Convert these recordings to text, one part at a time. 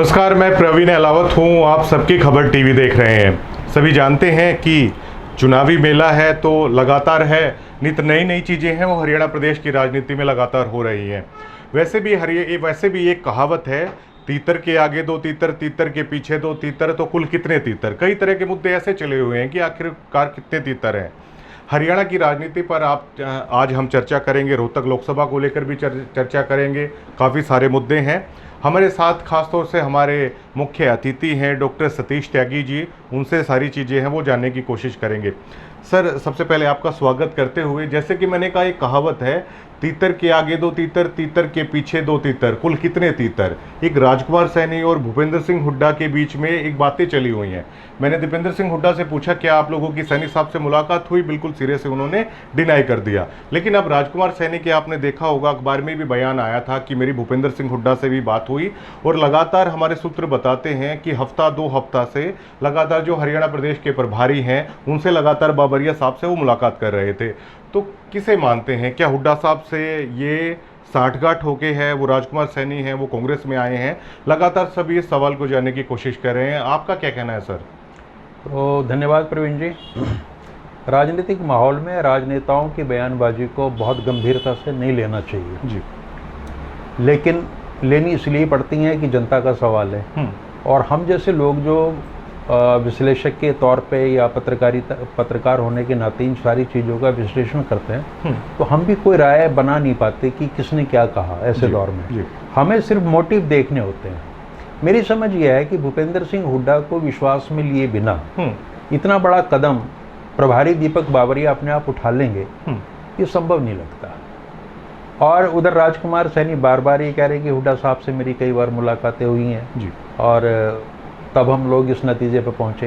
नमस्कार, मैं प्रवीण अहलावत हूँ। आप सबकी खबर टीवी देख रहे हैं। सभी जानते हैं कि चुनावी मेला है तो लगातार है नित नई नई चीज़ें हैं वो हरियाणा प्रदेश की राजनीति में लगातार हो रही हैं। वैसे भी एक कहावत है, तीतर के आगे दो तीतर, तीतर के पीछे दो तीतर, तो कुल कितने तीतर। कई तरह के मुद्दे ऐसे चले हुए हैं कि आखिरकार कितने तीतर हैं। हरियाणा की राजनीति पर आज हम चर्चा करेंगे। रोहतक लोकसभा को लेकर भी चर्चा करेंगे। काफ़ी सारे मुद्दे हैं। हमारे साथ खासतौर से हमारे मुख्य अतिथि हैं डॉक्टर सतीश त्यागी जी। उनसे सारी चीज़ें हैं वो जानने की कोशिश करेंगे। सर, सबसे पहले आपका स्वागत करते हुए, जैसे कि मैंने कहा, एक कहावत है, तीतर के आगे दो तीतर, तीतर के पीछे दो तीतर, कुल कितने तीतर। एक राजकुमार सैनी और भूपेंद्र सिंह हुड्डा के बीच में एक बातें चली हुई हैं। मैंने दीपेंद्र सिंह हुड्डा से पूछा क्या आप लोगों की सैनी साहब से मुलाकात हुई। बिल्कुल सिरे से उन्होंने डिनाई कर दिया। लेकिन अब राजकुमार सैनी के आपने देखा होगा, अखबार में भी बयान आया था कि मेरी भूपेंद्र सिंह हुड्डा से भी बात हुई। और लगातार हमारे सूत्र बताते हैं कि हफ्ता दो हफ्ता से लगातार जो हरियाणा प्रदेश के प्रभारी हैं उनसे लगातार बाबरिया साहब से वो मुलाकात कर रहे थे। तो किसे मानते हैं, क्या हुड्डा साहब से ये साठगांठ होके है, वो राजकुमार सैनी हैं, वो कांग्रेस में आए हैं। लगातार सभी इस सवाल को जानने की कोशिश कर रहे हैं। आपका क्या कहना है सर? तो धन्यवाद प्रवीण जी। राजनीतिक माहौल में राजनेताओं की बयानबाजी को बहुत गंभीरता से नहीं लेना चाहिए जी, लेकिन लेनी इसलिए पड़ती हैं कि जनता का सवाल है। और हम जैसे लोग जो विश्लेषक के तौर पे या पत्रकार होने के नाते इन सारी चीज़ों का विश्लेषण करते हैं, तो हम भी कोई राय बना नहीं पाते कि किसने क्या कहा। ऐसे दौर में हमें सिर्फ मोटिव देखने होते हैं। मेरी समझ यह है कि भूपेंद्र सिंह हुड्डा को विश्वास में लिए बिना इतना बड़ा कदम प्रभारी दीपक बाबरिया अपने आप उठा लेंगे, ये संभव नहीं लगता। और उधर राजकुमार सैनी बार बार ये कह रहे हैं कि हुड्डा साहब से मेरी कई बार मुलाकातें हुई हैं जी, और तब हम लोग इस नतीजे पर पहुंचे।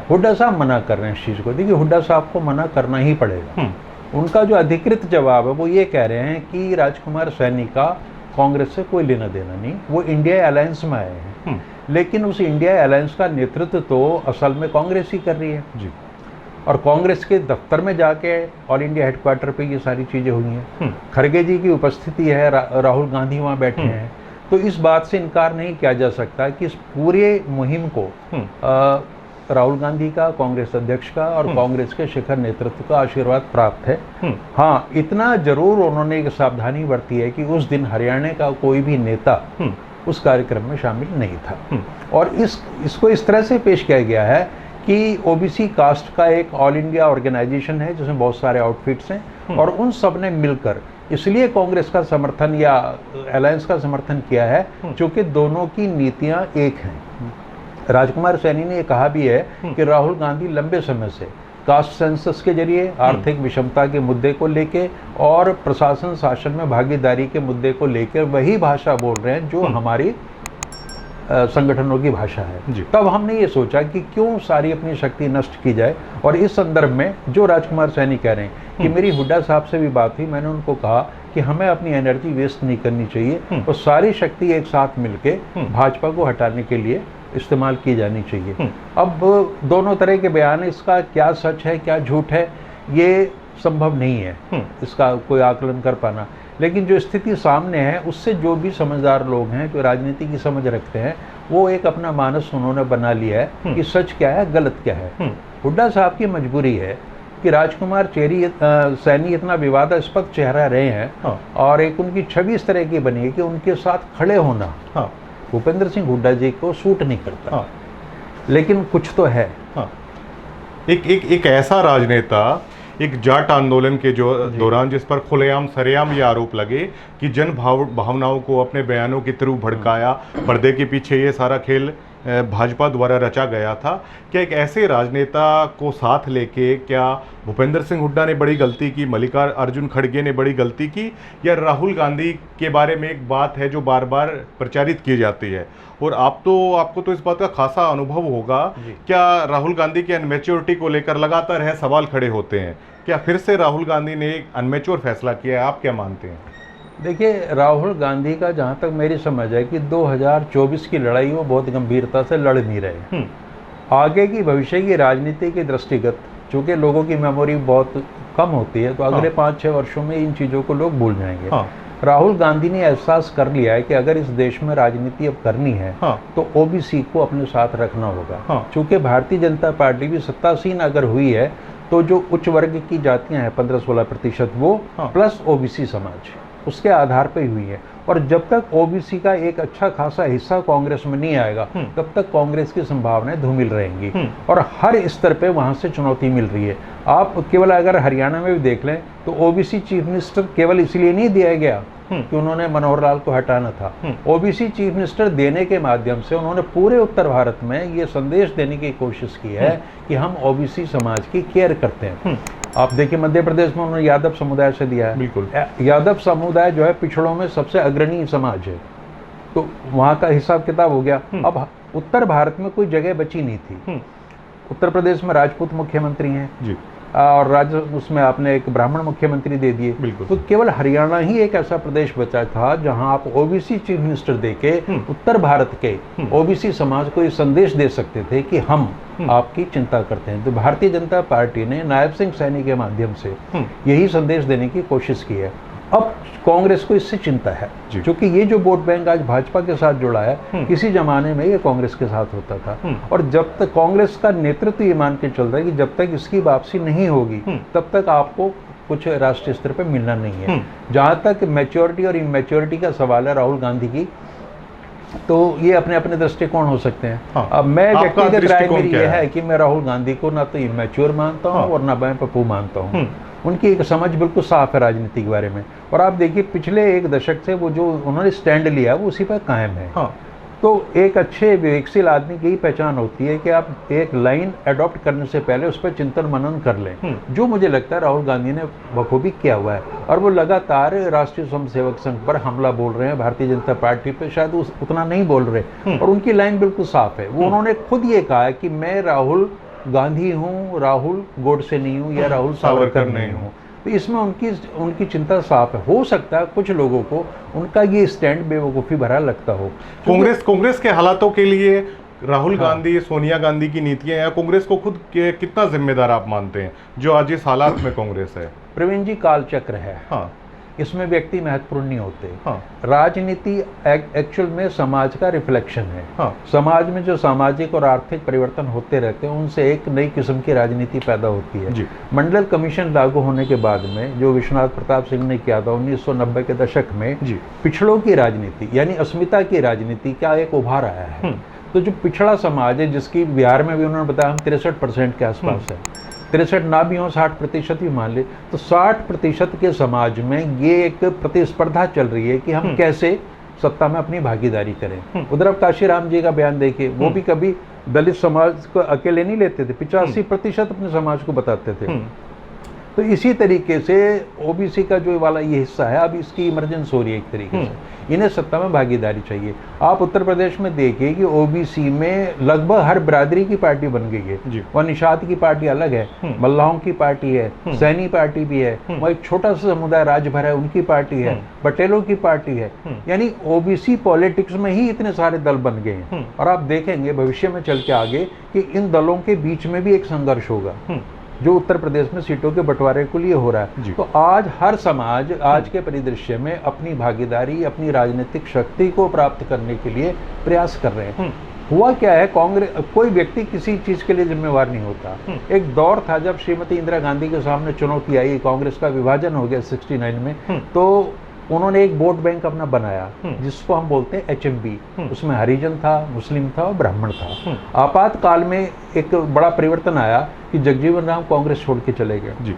हुड्डा साहब मना कर रहे हैं इस चीज़ को। देखिए, हुड्डा साहब को मना करना ही पड़ेगा। उनका जो अधिकृत जवाब है वो ये कह रहे हैं कि राजकुमार सैनी का कांग्रेस से कोई लेना देना नहीं, वो इंडिया अलायंस में आए हैं। लेकिन उस इंडिया अलायंस का नेतृत्व तो असल में कांग्रेस ही कर रही है जी। और कांग्रेस के दफ्तर में जाके ऑल इंडिया हेडक्वार्टर पे ये सारी चीज़ें हुई हैं। खड़गे जी की उपस्थिति है, राहुल गांधी वहाँ बैठे हैं। तो इस बात से इनकार नहीं किया जा सकता कि इस पूरे मुहिम को राहुल गांधी का, कांग्रेस अध्यक्ष का और कांग्रेस के शिखर नेतृत्व का आशीर्वाद प्राप्त है। हाँ, इतना जरूर उन्होंने एक सावधानी बरती है कि उस दिन हरियाणा का कोई भी नेता उस कार्यक्रम में शामिल नहीं था। और इसको इस तरह से पेश किया गया है कि ओबीसी कास्ट का एक ऑल इंडिया ऑर्गेनाइजेशन है जिसमें बहुत सारे आउटफिट्स हैं और उन सब ने मिलकर इसलिए कांग्रेस का समर्थन या अलायंस का समर्थन किया है क्योंकि दोनों की नीतियां एक हैं। राजकुमार सैनी ने ये कहा भी है कि राहुल गांधी लंबे समय से कास्ट सेंसस के जरिए आर्थिक विषमता के मुद्दे को लेके और प्रशासन शासन में भागीदारी के मुद्दे को लेकर वही भाषा बोल रहे हैं जो हमारी संगठनों की भाषा है। तब हमने ये सोचा कि क्यों सारी अपनी शक्ति नष्ट की जाए। और इस संदर्भ में जो राजकुमार सैनी कह रहे हैं कि मेरी हुड्डा साहब से भी बात हुई, मैंने उनको कहा कि हमें अपनी एनर्जी वेस्ट नहीं करनी चाहिए और सारी शक्ति एक साथ मिलके भाजपा को हटाने के लिए इस्तेमाल की जानी चाहिए। अब दोनों तरह के बयान, इसका क्या सच है क्या झूठ है ये संभव नहीं है इसका कोई आकलन कर पाना। लेकिन जो स्थिति सामने है उससे जो भी समझदार लोग हैं, जो राजनीति की समझ रखते हैं, वो एक अपना मानस उन्होंने बना लिया है कि सच क्या है गलत क्या है। हुड्डा साहब की मजबूरी है कि राजकुमार सैनी इतना विवादास्पद चेहरा रहे हैं और एक उनकी छवि इस तरह की बनी है कि उनके साथ खड़े होना भूपेंद्र सिंह हुड्डा जी को सूट नहीं करता। लेकिन कुछ तो है। एक ऐसा राजनेता, एक जाट आंदोलन के जो दौरान जिस पर खुलेआम सरेआम ये आरोप लगे कि जन भावनाओं को अपने बयानों के थ्रू भड़काया, पर्दे के पीछे ये सारा खेल भाजपा द्वारा रचा गया था। क्या एक ऐसे राजनेता को साथ लेके क्या भूपेंद्र सिंह हुड्डा ने बड़ी गलती की, मल्लिकार्जुन खड़गे ने बड़ी गलती की, या राहुल गांधी के बारे में एक बात है जो बार बार प्रचारित की जाती है और आपको तो इस बात का खासा अनुभव होगा, क्या राहुल गांधी की अनमेच्योरिटी को लेकर लगातार है सवाल खड़े होते हैं। क्या फिर से राहुल गांधी ने एक अनमेच्योर फैसला किया है? आप क्या मानते हैं? देखिए, राहुल गांधी का जहाँ तक मेरी समझ है कि 2024 की लड़ाई वो बहुत गंभीरता से लड़ नहीं रहे। आगे की भविष्य की राजनीति के दृष्टिगत, चूँकि लोगों की मेमोरी बहुत कम होती है, तो अगले 5-6 वर्षों में इन चीज़ों को लोग भूल जाएंगे। राहुल गांधी ने एहसास कर लिया है कि अगर इस देश में राजनीति अब करनी है हाँ। तो ओबीसी को अपने साथ रखना होगा। हाँ। चूंकि भारतीय जनता पार्टी भी सत्तासीन अगर हुई है तो जो उच्च वर्ग की जातियां हैं 15-16% वो हाँ। प्लस ओबीसी समाज उसके आधार पर हुई है। और जब तक ओबीसी का एक अच्छा खासा हिस्सा कांग्रेस में नहीं आएगा तब तक कांग्रेस की संभावनाएं धूमिल रहेंगी और हर स्तर पे वहां से चुनौती मिल रही है। आप केवल अगर हरियाणा में भी देख लें तो ओबीसी चीफ मिनिस्टर केवल इसलिए नहीं दिया गया कि उन्होंने मनोहर लाल को हटाना था। ओबीसी चीफ मिनिस्टर देने के माध्यम से उन्होंने पूरे उत्तर भारत में ये संदेश देने की कोशिश की है कि हम ओबीसी समाज की केयर करते हैं। आप देखिए मध्य प्रदेश में उन्होंने यादव समुदाय से दिया है। बिल्कुल। यादव समुदाय जो है पिछड़ों में सबसे अग्रणी समाज है, तो वहाँ का हिसाब किताब हो गया। अब उत्तर भारत में कोई जगह बची नहीं थी। उत्तर प्रदेश में राजपूत मुख्यमंत्री हैं जी, और राज्य उसमें आपने एक ब्राह्मण मुख्यमंत्री दे दिए। बिल्कुल। तो केवल हरियाणा ही एक ऐसा प्रदेश बचा था जहां आप ओबीसी चीफ मिनिस्टर देके उत्तर भारत के ओबीसी समाज को ये संदेश दे सकते थे कि हम आपकी चिंता करते हैं। तो भारतीय जनता पार्टी ने नायब सिंह सैनी के माध्यम से यही संदेश देने की कोशिश की है। अब कांग्रेस को इससे चिंता है क्योंकि ये जो वोट बैंक आज भाजपा के साथ जुड़ा है किसी जमाने में ये कांग्रेस के साथ होता था। और जब तक कांग्रेस का नेतृत्व ये मान के चल रहा है कि जब तक इसकी वापसी नहीं होगी तब तक आपको कुछ राष्ट्रीय स्तर पर मिलना नहीं है। जहां तक मैच्योरिटी और इमेच्योरिटी का सवाल है राहुल गांधी की, तो ये अपने अपने दृष्टिकोण हो सकते हैं। हाँ। अब मैं व्यक्तिगत राय मेरी क्या यह है कि मैं राहुल गांधी को ना तो इमेच्योर मानता हूँ और ना मैं पप्पू मानता हूँ। उनकी एक समझ बिल्कुल साफ है राजनीति के बारे में। और आप देखिए पिछले एक दशक से वो जो उन्होंने स्टैंड लिया वो उसी पर कायम है। हाँ। तो एक अच्छे विवेकशील आदमी की पहचान होती है कि आप एक लाइन अडॉप्ट करने से पहले उस पर चिंतन मनन कर लें, जो मुझे लगता है राहुल गांधी ने बखूबी किया हुआ है। और वो लगातार राष्ट्रीय स्वयंसेवक संघ पर हमला बोल रहे हैं, भारतीय जनता पार्टी पे शायद उतना नहीं बोल रहे और उनकी लाइन बिल्कुल साफ है। वो उन्होंने खुद ये कहा है कि मैं राहुल गांधी हूँ, राहुल गोडसे नहीं हूँ या राहुल सावरकर नहीं हूँ। तो इसमें उनकी चिंता साफ है। हो सकता है कुछ लोगों को उनका ये स्टैंड बेवकूफ़ी भरा लगता हो। कांग्रेस के हालातों के लिए राहुल गांधी, सोनिया गांधी की नीतियां या कांग्रेस को खुद कितना जिम्मेदार आप मानते हैं जो आज इस हालात में कांग्रेस है? प्रवीण जी, कालचक्र है। हाँ। इसमें व्यक्ति महत्वपूर्ण नहीं होते। हाँ। राजनीति एक्चुअल में समाज का रिफ्लेक्शन है। हाँ। समाज में जो सामाजिक और आर्थिक परिवर्तन होते रहते हैं उनसे एक नई किस्म की राजनीति पैदा होती है। जी। मंडल कमीशन लागू होने के बाद में जो विश्वनाथ प्रताप सिंह ने किया था 1990 के दशक में, जी, पिछड़ों की राजनीति यानी अस्मिता की राजनीति का एक उभार आया है। तो जो पिछड़ा समाज है जिसकी बिहार में भी उन्होंने बताया हम 63% के आसपास है, 63 ना भी हो 60% भी मान ले, तो 60% के समाज में ये एक प्रतिस्पर्धा चल रही है कि हम कैसे सत्ता में अपनी भागीदारी करें। उधर अब काशीराम जी का बयान देखिए, वो भी कभी दलित समाज को अकेले नहीं लेते थे, 85% अपने समाज को बताते थे। तो इसी तरीके से ओबीसी का जो वाला ये हिस्सा है अब इसकी इमरजेंस हो रही है एक तरीके से, इन्हें सत्ता में भागीदारी चाहिए। आप उत्तर प्रदेश में देखिए कि ओबीसी में लगभग हर बिरादरी की पार्टी बन गई है। वह निषाद की पार्टी अलग है, मल्लाहों की पार्टी है, सैनी पार्टी भी है, वह एक छोटा सा समुदाय राजभर है उनकी पार्टी है, पटेलों की पार्टी है। यानी ओबीसी पॉलिटिक्स में ही इतने सारे दल बन गए हैं। और आप देखेंगे भविष्य में चल के आगे कि इन दलों के बीच में भी एक संघर्ष होगा जो उत्तर प्रदेश में सीटों के बंटवारे के लिए हो रहा है। तो आज हर समाज आज के परिदृश्य में अपनी भागीदारी, अपनी राजनीतिक शक्ति को प्राप्त करने के लिए प्रयास कर रहे हैं। हुआ क्या है, कांग्रेस कोई व्यक्ति किसी चीज के लिए जिम्मेवार नहीं होता। एक दौर था जब श्रीमती इंदिरा गांधी के सामने चुनौती आई, कांग्रेस का विभाजन हो गया 69 में, तो उन्होंने एक वोट बैंक अपना बनाया जिसको हम बोलते हैं HMB। उसमें हरिजन था, मुस्लिम था और ब्राह्मण था। आपातकाल में एक बड़ा परिवर्तन आया कि जगजीवन राम कांग्रेस छोड़ के चले गए जी,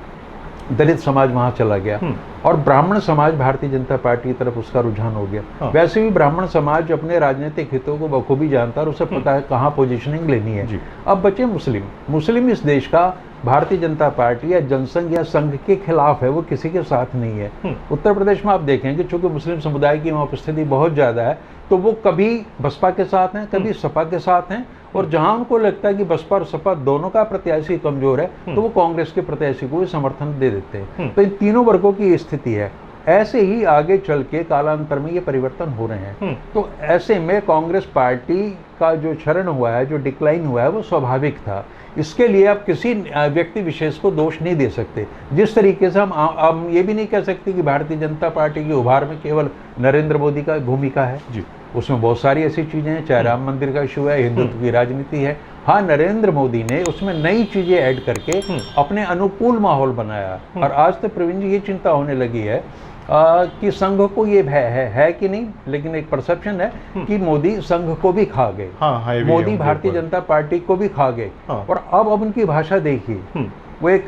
दलित समाज वहां चला गया और ब्राह्मण समाज भारतीय जनता पार्टी की तरफ उसका रुझान हो गया। वैसे भी ब्राह्मण समाज अपने राजनीतिक हितों को बखूबी जानता है और उसे पता है कहाँ पोजीशनिंग लेनी है। अब बचे मुस्लिम इस देश का भारतीय जनता पार्टी या जनसंघ या संघ के खिलाफ है, वो किसी के साथ नहीं है। उत्तर प्रदेश में आप देखेंगे चूंकि मुस्लिम समुदाय की वहाँ उपस्थिति बहुत ज़्यादा है, तो वो कभी बसपा के साथ हैं, कभी सपा के साथ हैं, और जहां उनको लगता है कि बसपा और सपा दोनों का प्रत्याशी कमजोर है तो वो कांग्रेस के प्रत्याशी को भी समर्थन दे देते हैं। तो इन तीनों वर्गों की स्थिति है। ऐसे ही आगे चल के कालांतर में ये परिवर्तन हो रहे हैं। तो ऐसे में कांग्रेस पार्टी का जो क्षरण हुआ है, जो डिक्लाइन हुआ है, वो स्वाभाविक था। इसके लिए आप किसी व्यक्ति विशेष को दोष नहीं दे सकते। जिस तरीके से हम ये भी नहीं कह सकते कि भारतीय जनता पार्टी की उभार में केवल नरेंद्र मोदी का भूमिका है जी, उसमें बहुत सारी ऐसी चीज़ें हैं, चाहे राम मंदिर का इशू है, हिंदुत्व की राजनीति है। हाँ, नरेंद्र मोदी ने उसमें नई चीज़ें ऐड करके अपने अनुकूल माहौल बनाया। और आज तो प्रवीण जी ये चिंता होने लगी है कि संघ को ये है कि नहीं, लेकिन एक परसेप्शन है कि मोदी संघ को भी खा गए। हाँ, मोदी भारतीय जनता पार्टी को भी खा गए। और अब उनकी भाषा देखिए, वो एक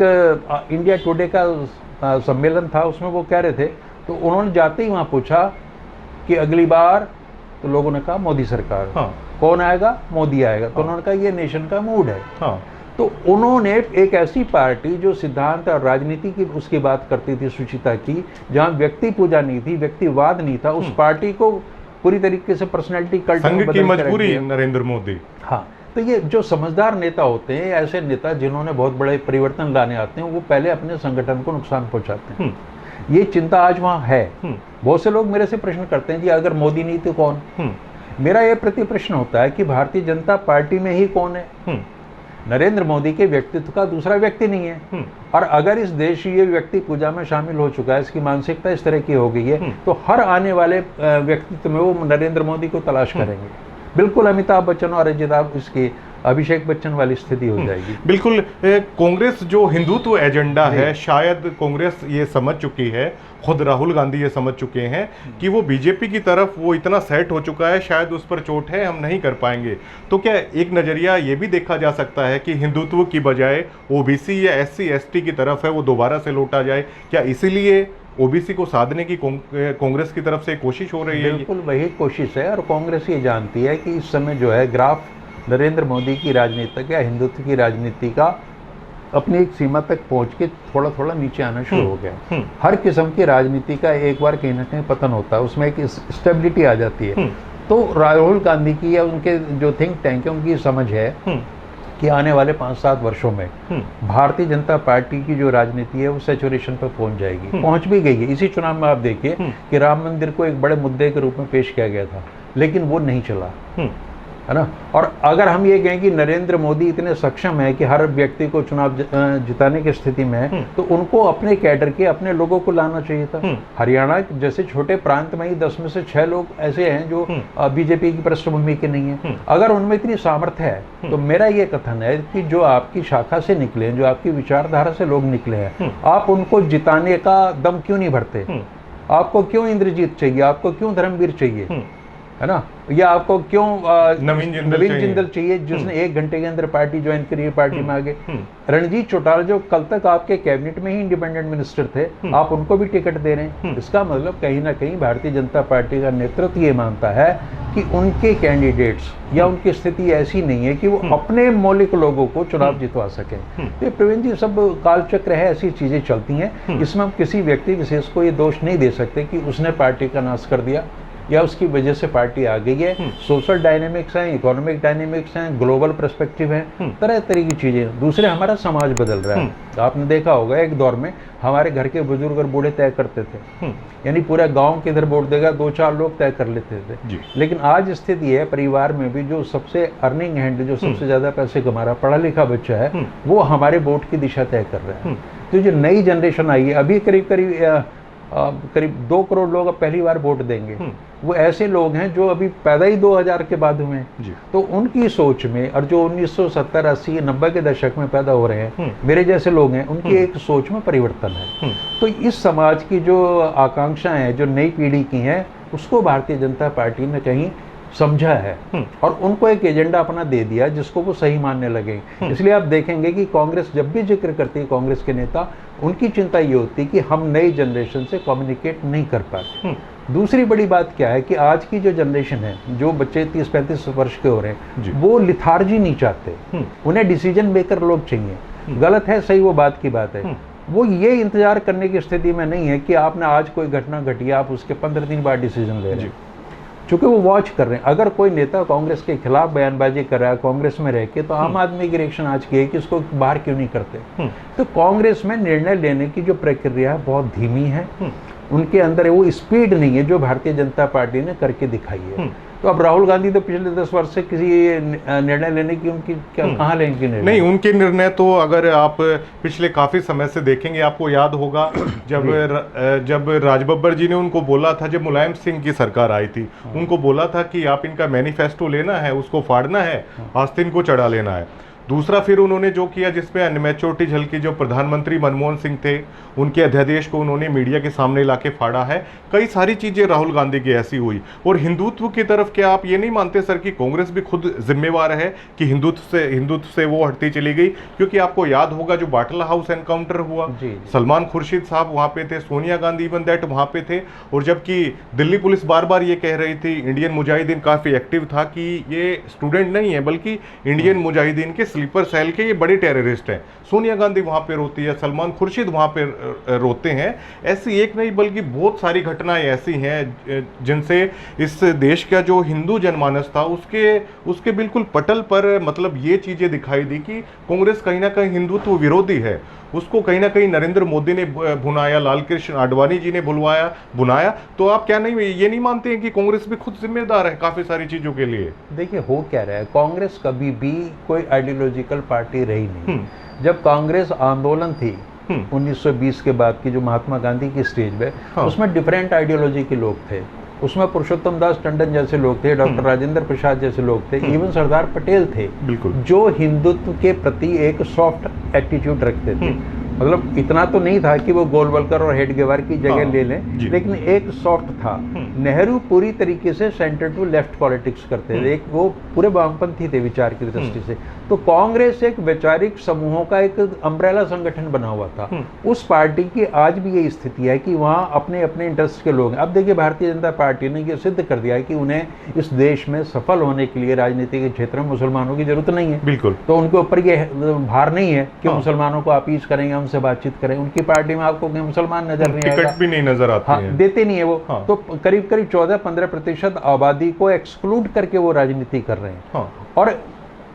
इंडिया टुडे का सम्मेलन था, उसमें वो कह रहे थे, तो उन्होंने जाते ही वहाँ पूछा कि अगली बार, तो लोगों ने कहा मोदी सरकार। कौन आएगा? मोदी आएगा। तो उन्होंने कहा ये नेशन का मूड है। तो उन्होंने एक ऐसी पार्टी जो सिद्धांत और राजनीति की उसकी बात करती थी, सुचिता की, जहां व्यक्ति पूजा नहीं थी, व्यक्तिवाद नहीं था, उस पार्टी को पूरी तरीके से पर्सनैलिटी कल्ट संघ की मजबूरी नरेंद्र मोदी। हाँ, तो ये जो समझदार नेता होते हैं, ऐसे नेता जिन्होंने बहुत बड़े परिवर्तन लाने आते हैं, वो पहले अपने संगठन को नुकसान पहुंचाते हैं। ये चिंता आज वहाँ है। बहुत से लोग मेरे से प्रश्न करते हैं जी अगर मोदी नहीं तो कौन? मेरा ये प्रति प्रश्न होता है कि भारतीय जनता पार्टी में ही कौन है? नरेंद्र मोदी के व्यक्तित्व का दूसरा व्यक्ति नहीं है। और अगर इस देश ये व्यक्ति पूजा में शामिल हो चुका है, इसकी मानसिकता इस तरह की हो गई है, तो हर आने वाले व्यक्तित्व में वो नरेंद्र मोदी को तलाश करेंगे। बिल्कुल अमिताभ बच्चन और इसकी अभिषेक बच्चन वाली स्थिति हो जाएगी। बिल्कुल। कांग्रेस जो हिंदुत्व एजेंडा है, शायद कांग्रेस ये समझ चुकी है, खुद राहुल गांधी ये समझ चुके हैं कि वो बीजेपी की तरफ वो इतना सेट हो चुका है, शायद उस पर चोट है, हम नहीं कर पाएंगे। तो क्या एक नज़रिया ये भी देखा जा सकता है कि हिंदुत्व की बजाय ओबीसी या एससी एसटी की तरफ है वो दोबारा से लौटा जाए? क्या इसीलिए ओबीसी को साधने की कांग्रेस की तरफ से कोशिश हो रही है? बिल्कुल वही कोशिश है। और कांग्रेस ये जानती है कि इस समय जो है ग्राफ नरेंद्र मोदी की राजनीति या हिंदुत्व की राजनीति का अपनी एक सीमा तक पहुंच के थोड़ा थोड़ा नीचे आना शुरू हो गया। हर किस्म की राजनीति का एक बार कहीं ना कहीं पतन होता है, उसमें एक स्टेबिलिटी आ जाती है। तो राहुल गांधी की या उनके जो थिंक टैंक है, उनकी समझ है कि आने वाले 5-7 वर्षों में भारतीय जनता पार्टी की जो राजनीति है वो सैचुरेशन पर पहुंच जाएगी, पहुंच भी गई है। इसी चुनाव में आप देखिए कि राम मंदिर को एक बड़े मुद्दे के रूप में पेश किया गया था, लेकिन वो नहीं चला, है ना। और अगर हम ये कहें कि नरेंद्र मोदी इतने सक्षम है कि हर व्यक्ति को चुनाव जिताने की स्थिति में है, तो उनको अपने कैडर के अपने लोगों को लाना चाहिए था। हरियाणा जैसे छोटे प्रांत में ही 10 में से 6 लोग ऐसे हैं जो बीजेपी की पृष्ठभूमि के नहीं है। अगर उनमें इतनी सामर्थ्य है, तो मेरा ये कथन है कि जो आपकी शाखा से निकले, जो आपकी विचारधारा से लोग निकले हैं, आप उनको जिताने का दम क्यों नहीं भरते? आपको क्यों इंद्रजीत चाहिए? आपको क्यों धर्मवीर चाहिए, है ना? या आपको क्यों नवीन जिंदल चाहिए जिसने 1 घंटे के अंदर पार्टी ज्वाइन करी, पार्टी में आगे? रणजीत चौटाला जो कल तक आपके कैबिनेट में ही इंडिपेंडेंट मिनिस्टर थे, आप उनको भी टिकट दे रहे हैं। इसका मतलब कहीं ना कहीं भारतीय जनता पार्टी का नेतृत्व ये मानता है कि उनके कैंडिडेट्स या उनकी स्थिति ऐसी नहीं है कि वो अपने मौलिक लोगों को चुनाव जितवा सकें। तो प्रवीण जी, सब कालचक्र है, ऐसी चीजें चलती हैं। इसमें हम किसी व्यक्ति विशेष को ये दोष नहीं दे सकते कि उसने पार्टी का नाश कर दिया या उसकी वजह से पार्टी आ गई है। सोशल डायनेमिक्स हैं, इकोनॉमिक डायनेमिक्स हैं, ग्लोबल पर्सपेक्टिव हैं, तरह तरह की चीज़ें। दूसरे, हमारा समाज बदल रहा है। आपने देखा होगा एक दौर में हमारे घर के बुजुर्ग और बूढ़े तय करते थे, यानी पूरा गांव किधर वोट देगा 2-4 लोग तय कर लेते थे। लेकिन आज स्थिति है, परिवार में भी जो सबसे अर्निंग हैंड, जो सबसे ज़्यादा पैसे कमा रहा पढ़ा लिखा बच्चा है, वो हमारे वोट की दिशा तय कर रहा है। तो जो नई जनरेशन आई है, अभी करीब 2 करोड़ लोग अब पहली बार वोट देंगे। वो ऐसे लोग हैं जो अभी पैदा ही 2000 के बाद हुए हैं। तो उनकी सोच में, और जो 1970, 80, 90 के दशक में पैदा हो रहे हैं, मेरे जैसे लोग हैं, उनकी एक सोच में परिवर्तन है। तो इस समाज की जो आकांक्षाएं हैं, जो नई पीढ़ी की हैं, उसको भारतीय जनता पार्टी ने कहीं समझा है और उनको एक एजेंडा अपना दे दिया जिसको वो सही मानने लगे। इसलिए आप देखेंगे कि कांग्रेस जब भी जिक्र करती है, कांग्रेस के नेता, उनकी चिंता ये होती है कि हम नई जनरेशन से कम्युनिकेट नहीं कर पाते। दूसरी बड़ी बात क्या है कि आज की जो जनरेशन है, जो बच्चे 30-35 वर्ष के हो रहे हैं, वो लिथार्जी नहीं चाहते। उन्हें डिसीजन मेकर लोग चाहिए। गलत है, सही, वो बात की बात है। वो ये इंतजार करने की स्थिति में नहीं है कि आपने आज कोई घटना घटी, आप उसके 15 दिन बाद डिसीजन ले रहे हैं, चूंकि वो वॉच कर रहे हैं। अगर कोई नेता कांग्रेस के खिलाफ बयानबाजी कर रहा है कांग्रेस में रह के, तो आम आदमी की रिएक्शन आज की है कि इसको बाहर क्यों नहीं करते। तो कांग्रेस में निर्णय लेने की जो प्रक्रिया है बहुत धीमी है, उनके अंदर वो स्पीड नहीं है जो भारतीय जनता पार्टी ने करके दिखाई है। तो अब राहुल गांधी तो पिछले 10 वर्ष से किसी निर्णय लेने की उनकी कहाँ लेंगे निर्णय? नहीं, उनके निर्णय तो अगर आप पिछले काफी समय से देखेंगे, आपको याद होगा जब राज बब्बर जी ने उनको बोला था, जब मुलायम सिंह की सरकार आई थी, उनको बोला था कि आप इनका मैनिफेस्टो लेना है, उसको फाड़ना है, आस्तीन को चढ़ा लेना है। दूसरा फिर उन्होंने जो किया, जिसमें अनमेच्योरिटी झलकी, जो प्रधानमंत्री मनमोहन सिंह थे उनके अध्यादेश को उन्होंने मीडिया के सामने लाके फाड़ा है। कई सारी चीजें राहुल गांधी की ऐसी हुई। और हिंदुत्व की तरफ क्या आप ये नहीं मानते सर कि कांग्रेस भी खुद जिम्मेवार है कि हिंदुत्व से वो हटती चली गई? क्योंकि आपको याद होगा जो बाटला हाउस एनकाउंटर हुआ, सलमान खुर्शीद साहब वहां पे थे, सोनिया गांधी इवन दैट वहां पे थे। और जबकि दिल्ली पुलिस बार बार ये कह रही थी, इंडियन मुजाहिदीन काफी एक्टिव था कि ये स्टूडेंट नहीं है बल्कि इंडियन मुजाहिदीन के स्लीपर सेल के ये बड़े टेररिस्ट हैं। सोनिया गांधी वहां पे रोती है, सलमान खुर्शीद वहां पे रोते हैं। ऐसी एक नहीं बल्कि बहुत सारी घटनाएं ऐसी हैं जिनसे इस देश का जो हिंदू जनमानस था उसके बिल्कुल पटल पर मतलब ये चीजें दिखाई दी कि कांग्रेस कहीं ना कहीं हिंदुत्व विरोधी है। उसको कहीं ना कहीं नरेंद्र मोदी ने भुनाया, लालकृष्ण आडवाणी जी ने बुनाया। तो आप क्या नहीं ये नहीं मानते हैं कि कांग्रेस भी खुद जिम्मेदार है काफी सारी चीजों के लिए? देखिए, हो क्या रहा है, कांग्रेस कभी भी कोई आइडियोलॉजिकल पार्टी रही नहीं। जब कांग्रेस आंदोलन थी 1920 के बाद की, जो महात्मा गांधी की स्टेज पे, उसमें डिफरेंट आइडियोलॉजी के लोग थे। उसमें पुरुषोत्तम दास टंडन जैसे लोग थे, डॉक्टर राजेंद्र प्रसाद जैसे लोग थे, इवन सरदार पटेल थे, बिल्कुल, जो हिंदुत्व के प्रति एक सॉफ्ट एटीट्यूड रखते थे। मतलब इतना तो नहीं था कि वो गोलवलकर और हेडगेवार की जगह ले लें, लेकिन एक सॉफ्ट था। नेहरू पूरी तरीके से सेंटर टू लेफ्ट पॉलिटिक्स करते थे, एक वो पूरे वामपंथी थे विचार की दृष्टि से। तो कांग्रेस एक वैचारिक समूहों का एक अम्ब्रेला संगठन बना हुआ था। उस पार्टी की आज भी यही स्थिति है कि वहाँ अपने अपने इंटरेस्ट के लोग हैं। अब देखिए, भारतीय जनता पार्टी ने ये सिद्ध कर दिया है कि उन्हें इस देश में सफल होने के लिए राजनीति के क्षेत्र में मुसलमानों की जरूरत नहीं है। बिल्कुल। तो उनके ऊपर ये भार नहीं है कि मुसलमानों को अपीज करेंगे, उनसे बातचीत करें। उनकी पार्टी में आपको मुसलमान नजर नहीं आएगा, टिकट भी नहीं नजर आती है, देते नहीं है वो। तो करीब करीब 14-15% आबादी को एक्सक्लूड करके वो राजनीति कर रहे हैं। और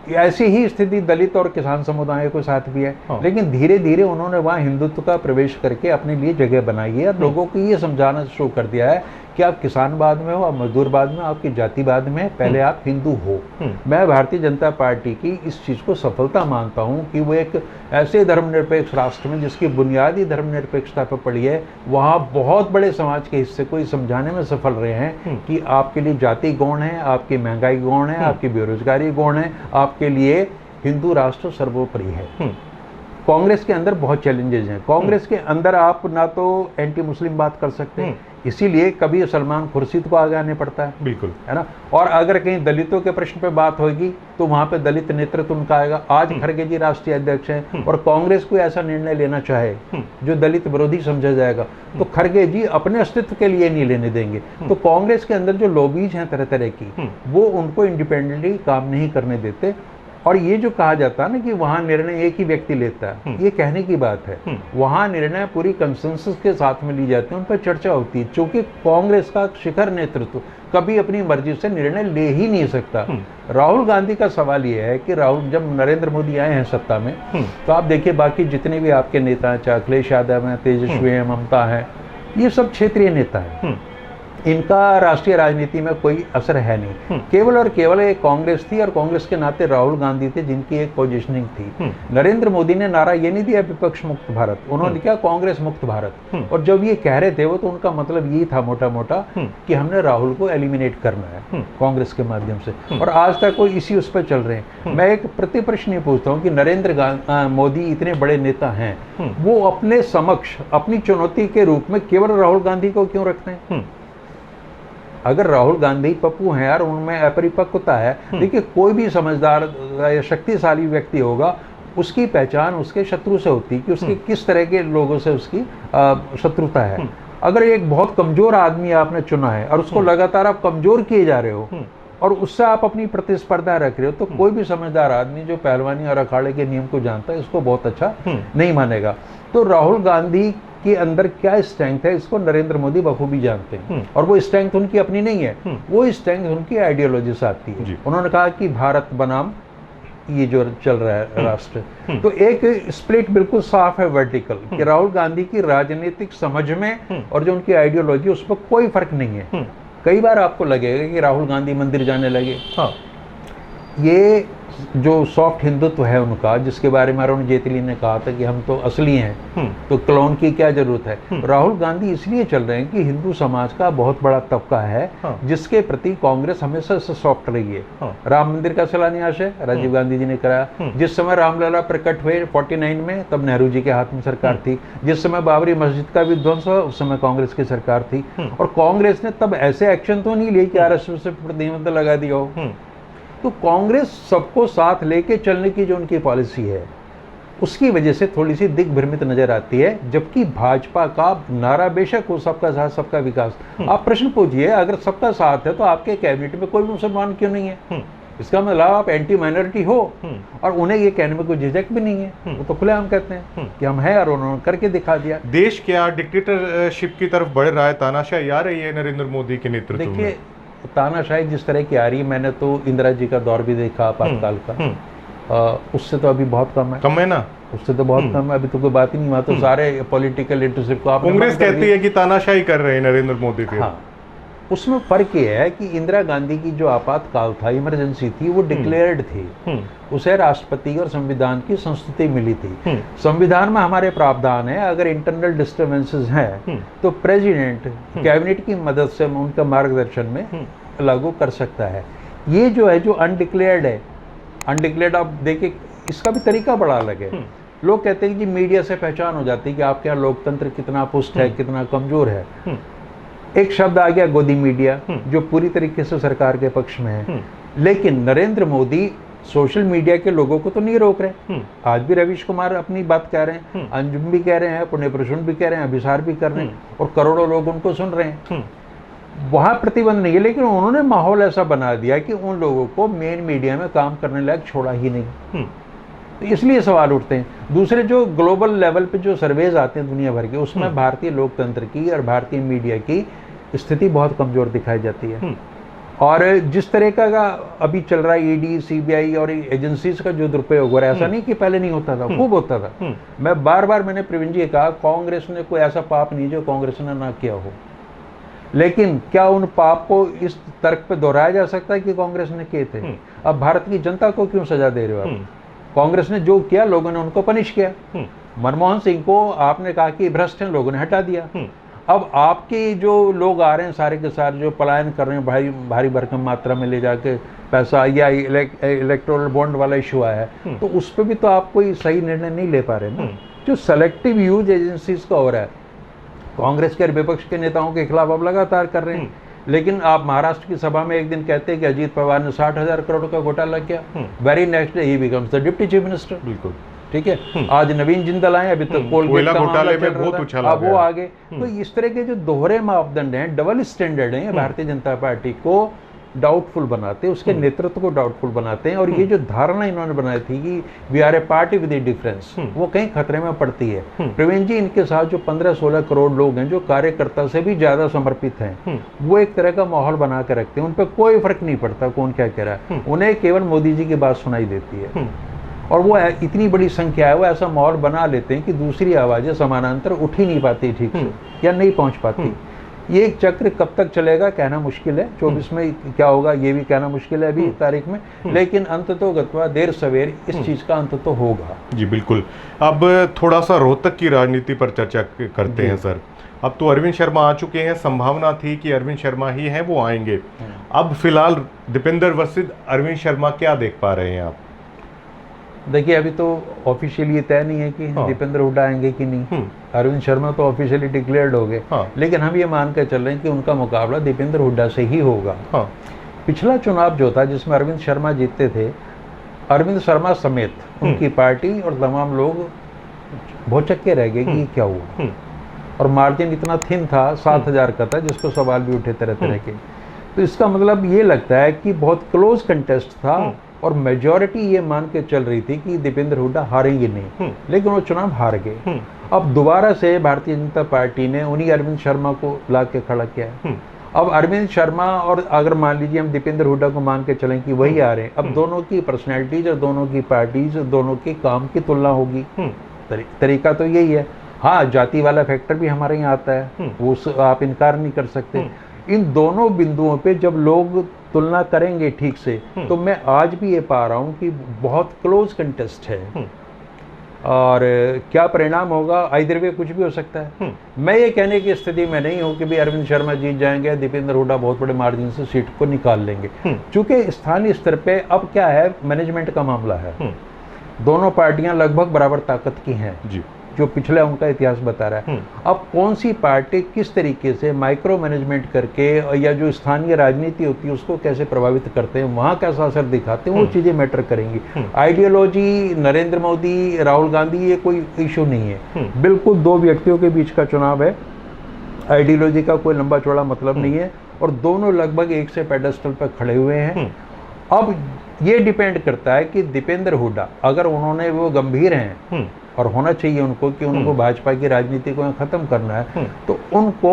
ऐसी ही स्थिति दलित और किसान समुदाय के साथ भी है। लेकिन धीरे धीरे उन्होंने वहाँ हिंदुत्व का प्रवेश करके अपने लिए जगह बनाई है और लोगों को ये समझाना शुरू कर दिया है कि आप किसान बाद में हो, आप मजदूर बाद में, आपकी जाति बाद में, पहले आप हिंदू हो। मैं भारतीय जनता पार्टी की इस चीज़ को सफलता मानता हूँ कि वो एक ऐसे धर्मनिरपेक्ष राष्ट्र में जिसकी बुनियादी धर्मनिरपेक्षता पर पड़ी है, वहाँ बहुत बड़े समाज के हिस्से को ये समझाने में सफल रहे हैं कि आपके लिए जाति गौण है, आपकी महंगाई गौण है, आपकी बेरोजगारी गौण है, आपके लिए हिंदू राष्ट्र सर्वोपरि है। कांग्रेस के अंदर बहुत चैलेंजेस हैं। कांग्रेस के अंदर आप ना तो एंटी मुस्लिम बात कर सकते हैं, इसीलिए कभी सलमान खुर्शीद को आगे आने पड़ता है, बिल्कुल, है ना। और अगर कहीं दलितों के प्रश्न पे बात होगी तो वहां पे दलित नेतृत्व उनका आएगा। आज खड़गे जी राष्ट्रीय अध्यक्ष हैं और कांग्रेस को ऐसा निर्णय लेना चाहे जो दलित विरोधी समझा जाएगा तो खड़गे जी अपने अस्तित्व के लिए नहीं लेने देंगे। तो कांग्रेस के अंदर जो लॉबीज हैं तरह तरह की, वो उनको इंडिपेंडेंटली काम नहीं करने देते। और ये जो कहा जाता है ना कि वहाँ निर्णय एक ही व्यक्ति लेता है, ये कहने की बात है। वहाँ निर्णय पूरी कंसेंसस के साथ में ली जाते हैं, उन पर चर्चा होती है। चूंकि कांग्रेस का शिखर नेतृत्व कभी अपनी मर्जी से निर्णय ले ही नहीं सकता। राहुल गांधी का सवाल ये है कि जब नरेंद्र मोदी आए हैं सत्ता में, तो आप देखिए बाकी जितने भी आपके नेता हैं, चाहे अखिलेश यादव हैं, तेजस्वी हैं, ममता हैं, ये सब क्षेत्रीय नेता हैं। इनका राष्ट्रीय राजनीति में कोई असर है नहीं। केवल और केवल एक कांग्रेस थी और कांग्रेस के नाते राहुल गांधी थे जिनकी एक पोजीशनिंग थी। नरेंद्र मोदी ने नारा ये नहीं दिया विपक्ष मुक्त भारत, उन्होंने क्या कांग्रेस मुक्त भारत। और जब ये कह रहे थे वो, तो उनका मतलब ये था मोटा मोटा कि हमने राहुल को एलिमिनेट करना है कांग्रेस के माध्यम से। और आज तक वो इसी उस पर चल रहे हैं। मैं एक प्रति प्रश्न ये पूछता हूँ कि नरेंद्र मोदी इतने बड़े नेता हैं, वो अपने समक्ष अपनी चुनौती के रूप में केवल राहुल गांधी को क्यों रखते हैं? अगर राहुल गांधी पप्पू हैं यार, उनमें अपरिपक्वता है। देखिए, कोई भी समझदार या शक्तिशाली व्यक्ति होगा, उसकी पहचान उसके शत्रु से होती है कि उसके किस तरह के लोगों से उसकी शत्रुता है। अगर एक बहुत कमजोर आदमी आपने चुना है और उसको लगातार आप कमजोर किए जा रहे हो और उससे आप अपनी प्रतिस्पर्धा रख रहे हो, तो कोई भी समझदार आदमी जो पहलवानी और अखाड़े के नियम को जानता है, इसको बहुत अच्छा नहीं मानेगा। तो राहुल गांधी के अंदर क्या स्ट्रेंथ है, इसको नरेंद्र मोदी बखूबी जानते हैं। और वो स्ट्रेंथ उनकी अपनी नहीं है, वो स्ट्रेंथ उनकी आइडियोलॉजी से आती है। उन्होंने कहा कि भारत बनाम ये जो चल रहा है राष्ट्र। तो एक स्प्लिट बिल्कुल साफ है वर्टिकल कि राहुल गांधी की राजनीतिक समझ में और जो उनकी आइडियोलॉजी उस पर कोई फर्क नहीं है। कई बार आपको लगेगा कि राहुल गांधी मंदिर जाने लगे। हाँ, ये जो सॉफ्ट हिंदुत्व है उनका, जिसके बारे में अरुण जेटली ने कहा था कि हम तो असली हैं, तो क्लोन की क्या जरूरत है। राहुल गांधी इसलिए चल रहे हैं कि हिंदू समाज का बहुत बड़ा तबका है जिसके प्रति कांग्रेस हमेशा से सॉफ्ट रही है। राम मंदिर का शिलान्यास है, राजीव गांधी जी ने कराया। जिस समय रामलला प्रकट हुए 49 में, तब नेहरू जी के हाथ में सरकार थी। जिस समय बाबरी मस्जिद का विध्वंस हुआ, उस समय कांग्रेस की सरकार थी। और कांग्रेस ने तब ऐसे एक्शन तो नहीं लिए कि आरएसएस से प्रतिबंध लगा दिया हो। तो कांग्रेस सबको साथ लेके चलने की जो उनकी पॉलिसी है, उसकी वजह से थोड़ी सी दिग्भ्रमित नजर आती है। जबकि भाजपा का नारा बेशक हो सबका साथ सबका विकास। आप प्रश्न पूछिए, अगर सबका साथ है तो आपके कैबिनेट में कोई मुसलमान क्यों नहीं है? इसका मतलब आप एंटी माइनॉरिटी हो। और उन्हें ये कहने में कोई झिझक भी नहीं है, वो तो खुलेआम कहते हैं कि हम हैं, और उन्होंने करके दिखा दिया। देश क्या डिक्टेटरशिप की तरफ बढ़ रहा है? तानाशाही आ रही है नरेंद्र मोदी के नेतृत्व में। देखिए, तानाशाही जिस तरह की आ रही है, मैंने तो इंदिरा जी का दौर भी देखा आपातकाल का, उससे तो अभी बहुत कम है ना, उससे तो बहुत कम है। अभी तो कोई बात ही नहीं, वहाँ तो सारे पॉलिटिकल इंटरेस्ट को कांग्रेस कहती है कि तानाशाही कर रहे हैं नरेंद्र मोदी के। हाँ, उसमें फर्क ये है कि इंदिरा गांधी की जो आपातकाल था, इमरजेंसी थी, वो डिक्लेयर्ड थी। उसे राष्ट्रपति और संविधान की संस्तुति मिली थी। संविधान में हमारे प्रावधान है, अगर इंटरनल डिस्टर्बेंसेस हैं तो प्रेसिडेंट कैबिनेट की मदद से उनका मार्गदर्शन में लागू कर सकता है। ये जो है, जो अनडिक्लेयर्ड है, अनडिक्लेयर्ड आप देखिए, इसका भी तरीका बड़ा अलग है। लोग कहते हैं कि मीडिया से पहचान हो जाती है कि आपके यहाँ लोकतंत्र कितना पुष्ट है, कितना कमजोर है। एक शब्द आ गया गोदी मीडिया, जो पूरी तरीके से सरकार के पक्ष में है। लेकिन नरेंद्र मोदी सोशल मीडिया के लोगों को तो नहीं रोक रहे। आज भी रवीश कुमार अपनी बात कह रहे हैं, अंजुम भी कह रहे हैं, पुण्य प्रसून भी कह रहे हैं, अभिसार भी कर रहे हैं, और करोड़ों लोग उनको सुन रहे हैं। वहां प्रतिबंध नहीं है, लेकिन उन्होंने माहौल ऐसा बना दिया कि उन लोगों को मेन मीडिया में काम करने लायक छोड़ा ही नहीं। तो इसलिए सवाल उठते हैं। दूसरे, जो ग्लोबल लेवल पे जो सर्वेज आते हैं दुनिया भर के, उसमें भारतीय लोकतंत्र की और भारतीय मीडिया की स्थिति बहुत कमजोर दिखाई जाती है। और जिस तरह का अभी चल रहा है, ईडी, सीबीआई और एजेंसीज का जो दुरुपयोग हो रहा है, ऐसा नहीं कि पहले नहीं होता था, खूब होता था। मैं बार मैंने प्रवीण जी कहा, कांग्रेस ने कोई ऐसा पाप नहीं जो कांग्रेस ने ना किया हो। लेकिन क्या उन पाप को इस तर्क पे दोहराया जा सकता है कि कांग्रेस ने किए थे? अब भारत की जनता को क्यों सजा दे रहे हो आप? कांग्रेस ने जो किया, लोगों ने उनको पनिश किया। मनमोहन सिंह को आपने कहा कि भ्रष्ट हैं, लोगों ने हटा दिया। अब आपके जो लोग आ रहे हैं सारे के सारे, जो पलायन कर रहे हैं भारी भरकम मात्रा में ले जाके पैसा, या इलेक्टोरल बॉन्ड वाला इशू आया है, तो उस पर भी तो आप कोई सही निर्णय नहीं ले पा रहे ना। जो सेलेक्टिव यूज एजेंसीज का हो रहा है, कांग्रेस के और विपक्ष के नेताओं के खिलाफ आप लगातार कर रहे हैं। लेकिन आप महाराष्ट्र की सभा में एक दिन कहते हैं कि अजीत पवार ने 60,000 करोड़ का घोटाला किया, very next day he becomes the deputy chief minister. बिल्कुल ठीक है। आज नवीन जिंदल आए, अभी तक कोयला घोटाले में बहुत उछाल आ गया, वो आगे। तो इस तरह के जो दोहरे मापदंड हैं, डबल स्टैंडर्ड हैं, भारतीय जनता पार्टी को डाउटफुल बनाते हैं, उसके नेतृत्व को डाउटफुल बनाते हैं। और ये जो धारणा इन्होंने बनाई थी कि we are a party with a difference, वो कहीं खतरे में पड़ती है। प्रवीण जी, इनके साथ जो 15-16 करोड़ लोग हैं, जो कार्यकर्ता से भी ज्यादा समर्पित हैं, वो एक तरह का माहौल बना के रखते हैं। उन पर कोई फर्क नहीं पड़ता कौन क्या कह रहा है, उन्हें केवल मोदी जी की बात सुनाई देती है। और वो इतनी बड़ी संख्या है, वो ऐसा माहौल बना लेते हैं कि दूसरी आवाजें समानांतर उठ ही नहीं पाती ठीक से, या नहीं पहुंच पाती। ये एक चक्र कब तक चलेगा कहना मुश्किल है। 24 में क्या होगा ये भी कहना मुश्किल है अभी तारीख में, लेकिन अंततोगत्वा देर सवेर इस चीज का अंत तो होगा। जी बिल्कुल। अब थोड़ा सा रोहतक की राजनीति पर चर्चा करते हैं सर। अब तो अरविंद शर्मा आ चुके हैं, संभावना थी कि अरविंद शर्मा ही हैं वो आएंगे। अब फिलहाल दीपेंद्र वसित, अरविंद शर्मा, क्या देख पा रहे हैं आप? देखिए, अभी तो ऑफिशियली ये तय नहीं है कि दीपेंद्र हुड्डा आएंगे कि नहीं। अरविंद शर्मा तो ऑफिशियली डिक्लेयर्ड हो गए, लेकिन हम ये मान कर चल रहे हैं कि उनका मुकाबला दीपेंद्र हुड्डा से ही होगा। पिछला चुनाव जो था जिसमें अरविंद शर्मा जीतते थे, अरविंद शर्मा समेत उनकी पार्टी और तमाम लोग भौचक्के रह गए कि क्या हुआ। और मार्जिन इतना थिन था, 7,000 का था, जिसको सवाल भी उठे तरह तरह के। तो इसका मतलब ये लगता है कि बहुत क्लोज कंटेस्ट था, और मेजॉरिटी ये मान के चल रही थी कि दीपेंद्र हुड्डा हारेंगे नहीं, लेकिन वो चुनाव हार गए। अब दोबारा से भारतीय जनता पार्टी ने उन्हीं अरविंद शर्मा को ला के खड़ा किया है। अब अरविंद शर्मा और अगर मान लीजिए हम दीपेंद्र हुड्डा को मान के चलें कि वही आ रहे हैं, अब दोनों की पर्सनैलिटीज और दोनों की पार्टीज दोनों के काम की तुलना होगी। तरीका तो यही है। हाँ, जाति वाला फैक्टर भी हमारे यहाँ आता है, वो आप इनकार नहीं कर सकते। इन दोनों बिंदुओं पे जब लोग तुलना करेंगे ठीक से, तो मैं आज भी ये पा रहा हूँ कि बहुत क्लोज कंटेस्ट है, और क्या परिणाम होगा आइदर वे कुछ भी हो सकता है। मैं ये कहने की स्थिति में नहीं हूँ कि भाई अरविंद शर्मा जीत जाएंगे, दीपेंद्र हुड्डा बहुत बड़े मार्जिन से सीट को निकाल लेंगे, क्योंकि स्थानीय स्तर पे अब क्या है, मैनेजमेंट का मामला है। दोनों पार्टियां लगभग बराबर ताकत की हैं जी, जो पिछले उनका इतिहास बता रहा है। अब कौन सी पार्टी किस तरीके से माइक्रो मैनेजमेंट करके या जो स्थानीय राजनीति होती है उसको कैसे प्रभावित करते हैं, वहाँ कैसा असर दिखाते हैं, वो चीज़ें मैटर करेंगी। आइडियोलॉजी, नरेंद्र मोदी, राहुल गांधी, ये कोई इशू नहीं है। बिल्कुल दो व्यक्तियों के बीच का चुनाव है, आइडियोलॉजी का कोई लंबा चौड़ा मतलब नहीं है, और दोनों लगभग एक से पेडेस्टल पर खड़े हुए हैं। अब ये डिपेंड करता है कि दीपेंद्र हुड्डा अगर उन्होंने वो गंभीर हैं और होना चाहिए उनको कि उनको भाजपा की राजनीति को खत्म करना है, तो उनको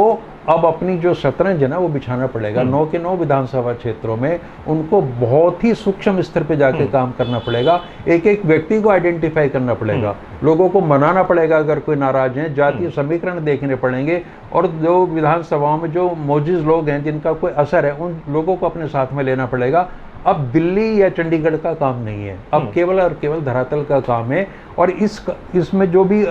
अब अपनी जो शतरंज है ना वो बिछाना पड़ेगा। 9 के 9 विधानसभा क्षेत्रों में उनको बहुत ही सूक्ष्म स्तर पे जाके काम करना पड़ेगा, एक एक व्यक्ति को आइडेंटिफाई करना पड़ेगा, लोगों को मनाना पड़ेगा अगर कोई नाराज है, जातीय समीकरण देखने पड़ेंगे, और जो विधानसभाओं में जो मौजूद लोग हैं जिनका कोई असर है उन लोगों को अपने साथ में लेना पड़ेगा। अब दिल्ली या चंडीगढ़ का काम नहीं है, अब केवल और केवल धरातल का काम है, और इसमें जो भी